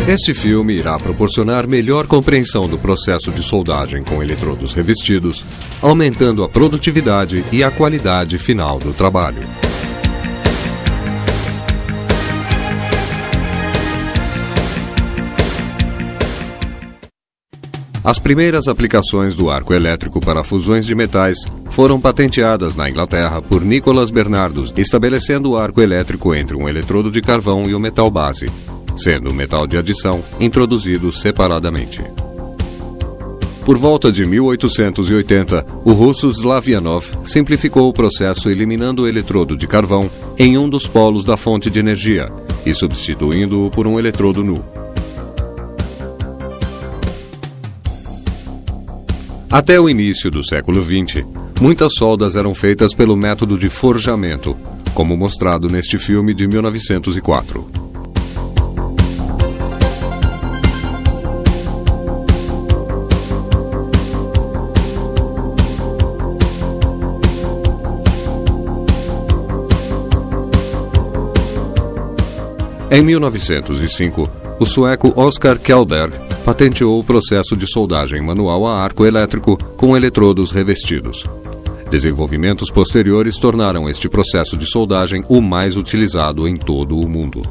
Este filme irá proporcionar melhor compreensão do processo de soldagem com eletrodos revestidos, aumentando a produtividade e a qualidade final do trabalho. As primeiras aplicações do arco elétrico para fusões de metais foram patenteadas na Inglaterra por Nicholas Bernardos, estabelecendo o arco elétrico entre um eletrodo de carvão e o metal base, sendo o metal de adição introduzido separadamente. Por volta de 1880, o russo Slavianov simplificou o processo eliminando o eletrodo de carvão em um dos polos da fonte de energia e substituindo-o por um eletrodo nu. Até o início do século XX, muitas soldas eram feitas pelo método de forjamento, como mostrado neste filme de 1904. Em 1905, o sueco Oskar Kjellberg patenteou o processo de soldagem manual a arco elétrico com eletrodos revestidos. Desenvolvimentos posteriores tornaram este processo de soldagem o mais utilizado em todo o mundo.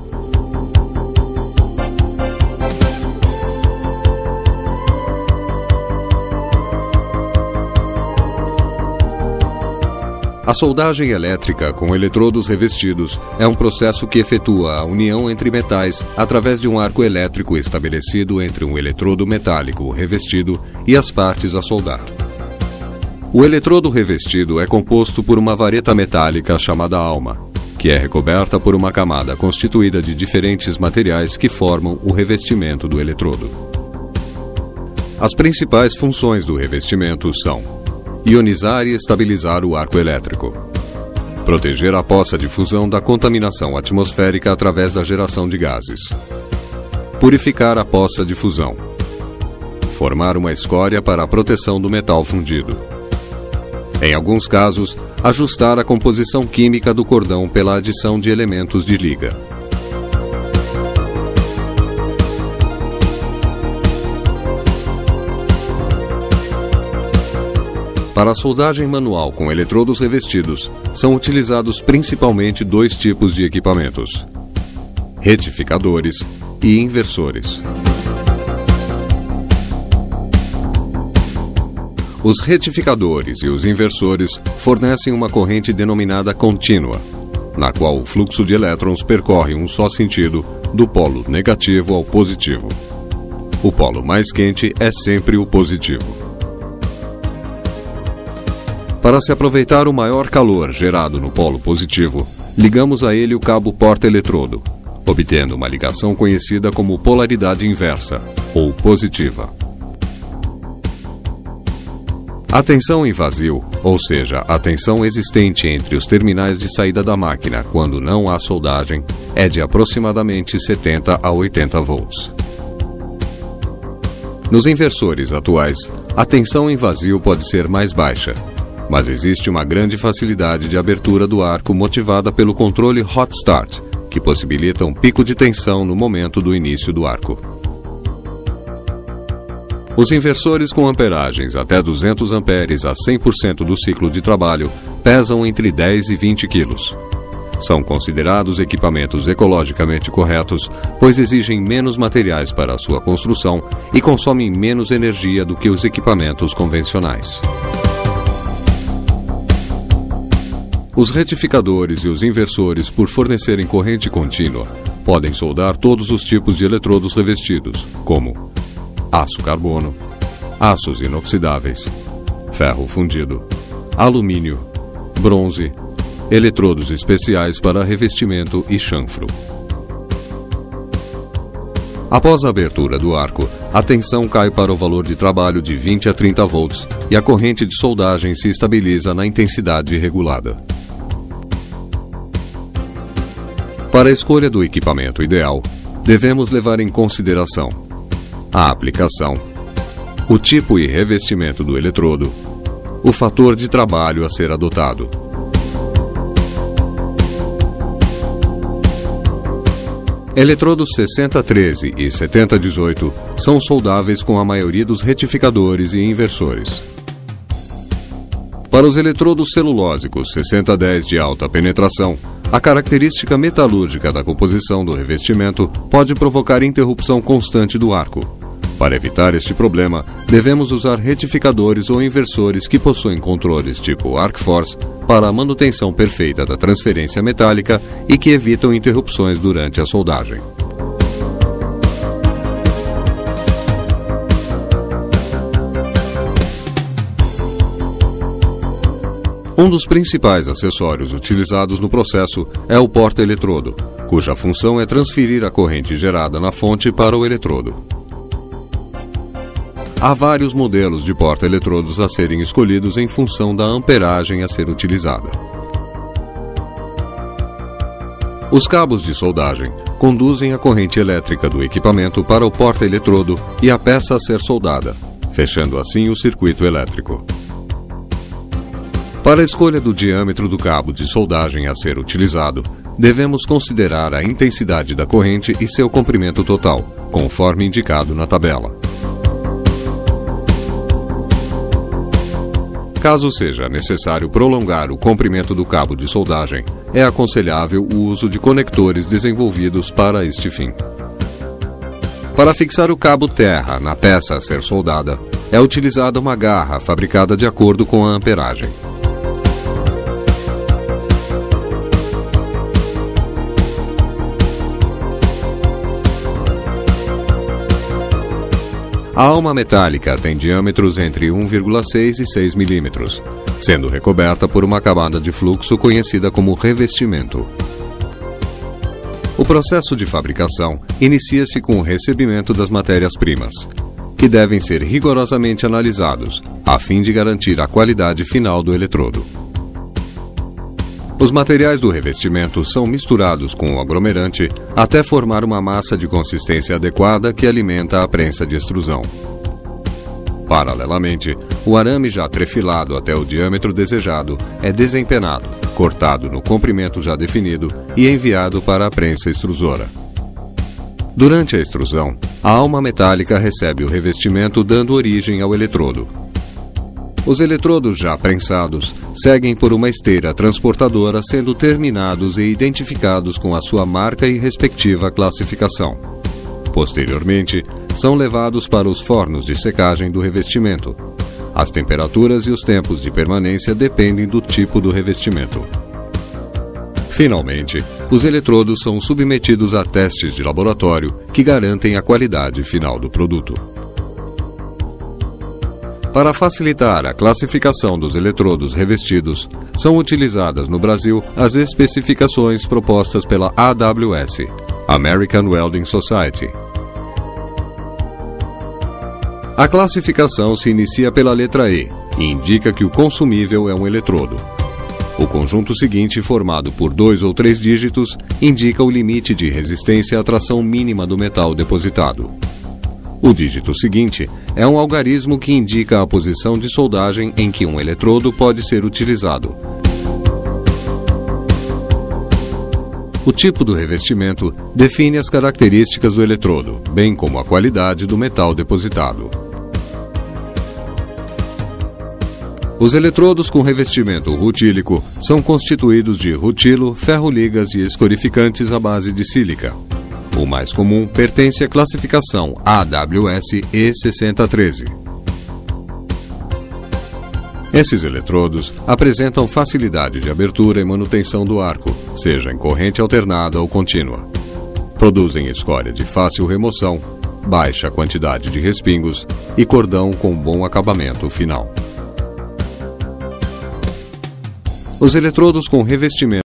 A soldagem elétrica com eletrodos revestidos é um processo que efetua a união entre metais através de um arco elétrico estabelecido entre um eletrodo metálico revestido e as partes a soldar. O eletrodo revestido é composto por uma vareta metálica chamada alma, que é recoberta por uma camada constituída de diferentes materiais que formam o revestimento do eletrodo. As principais funções do revestimento são: ionizar e estabilizar o arco elétrico, proteger a poça de fusão da contaminação atmosférica através da geração de gases, purificar a poça de fusão, formar uma escória para a proteção do metal fundido. Em alguns casos, ajustar a composição química do cordão pela adição de elementos de liga. Para a soldagem manual com eletrodos revestidos, são utilizados principalmente dois tipos de equipamentos: retificadores e inversores. Os retificadores e os inversores fornecem uma corrente denominada contínua, na qual o fluxo de elétrons percorre um só sentido, do polo negativo ao positivo. O polo mais quente é sempre o positivo. Para se aproveitar o maior calor gerado no polo positivo, ligamos a ele o cabo porta-eletrodo, obtendo uma ligação conhecida como polaridade inversa, ou positiva. A tensão em vazio, ou seja, a tensão existente entre os terminais de saída da máquina quando não há soldagem, é de aproximadamente 70 a 80 volts. Nos inversores atuais, a tensão em vazio pode ser mais baixa, mas existe uma grande facilidade de abertura do arco motivada pelo controle Hot Start, que possibilita um pico de tensão no momento do início do arco. Os inversores com amperagens até 200 amperes a 100% do ciclo de trabalho pesam entre 10 e 20 quilos. São considerados equipamentos ecologicamente corretos, pois exigem menos materiais para a sua construção e consomem menos energia do que os equipamentos convencionais. Os retificadores e os inversores, por fornecerem corrente contínua, podem soldar todos os tipos de eletrodos revestidos, como aço carbono, aços inoxidáveis, ferro fundido, alumínio, bronze, eletrodos especiais para revestimento e chanfro. Após a abertura do arco, a tensão cai para o valor de trabalho de 20 a 30 volts e a corrente de soldagem se estabiliza na intensidade regulada. Para a escolha do equipamento ideal, devemos levar em consideração a aplicação, o tipo e revestimento do eletrodo, o fator de trabalho a ser adotado. Eletrodos 6013 e 7018 são soldáveis com a maioria dos retificadores e inversores. Para os eletrodos celulósicos 6010 de alta penetração, a característica metalúrgica da composição do revestimento pode provocar interrupção constante do arco. Para evitar este problema, devemos usar retificadores ou inversores que possuem controles tipo ArcForce para a manutenção perfeita da transferência metálica e que evitam interrupções durante a soldagem. Um dos principais acessórios utilizados no processo é o porta-eletrodo, cuja função é transferir a corrente gerada na fonte para o eletrodo. Há vários modelos de porta-eletrodos a serem escolhidos em função da amperagem a ser utilizada. Os cabos de soldagem conduzem a corrente elétrica do equipamento para o porta-eletrodo e a peça a ser soldada, fechando assim o circuito elétrico. Para a escolha do diâmetro do cabo de soldagem a ser utilizado, devemos considerar a intensidade da corrente e seu comprimento total, conforme indicado na tabela. Caso seja necessário prolongar o comprimento do cabo de soldagem, é aconselhável o uso de conectores desenvolvidos para este fim. Para fixar o cabo terra na peça a ser soldada, é utilizada uma garra fabricada de acordo com a amperagem. A alma metálica tem diâmetros entre 1,6 e 6 milímetros, sendo recoberta por uma camada de fluxo conhecida como revestimento. O processo de fabricação inicia-se com o recebimento das matérias-primas, que devem ser rigorosamente analisados, a fim de garantir a qualidade final do eletrodo. Os materiais do revestimento são misturados com o aglomerante até formar uma massa de consistência adequada que alimenta a prensa de extrusão. Paralelamente, o arame já trefilado até o diâmetro desejado é desempenado, cortado no comprimento já definido e enviado para a prensa extrusora. Durante a extrusão, a alma metálica recebe o revestimento dando origem ao eletrodo. Os eletrodos já prensados seguem por uma esteira transportadora sendo terminados e identificados com a sua marca e respectiva classificação. Posteriormente, são levados para os fornos de secagem do revestimento. As temperaturas e os tempos de permanência dependem do tipo do revestimento. Finalmente, os eletrodos são submetidos a testes de laboratório que garantem a qualidade final do produto. Para facilitar a classificação dos eletrodos revestidos, são utilizadas no Brasil as especificações propostas pela AWS, American Welding Society. A classificação se inicia pela letra E e indica que o consumível é um eletrodo. O conjunto seguinte, formado por 2 ou 3 dígitos, indica o limite de resistência à tração mínima do metal depositado. O dígito seguinte é um algarismo que indica a posição de soldagem em que um eletrodo pode ser utilizado. O tipo do revestimento define as características do eletrodo, bem como a qualidade do metal depositado. Os eletrodos com revestimento rutílico são constituídos de rutilo, ferro-ligas e escorificantes à base de sílica. O mais comum pertence à classificação AWS E6013. Esses eletrodos apresentam facilidade de abertura e manutenção do arco, seja em corrente alternada ou contínua. Produzem escória de fácil remoção, baixa quantidade de respingos e cordão com bom acabamento final. Os eletrodos com revestimento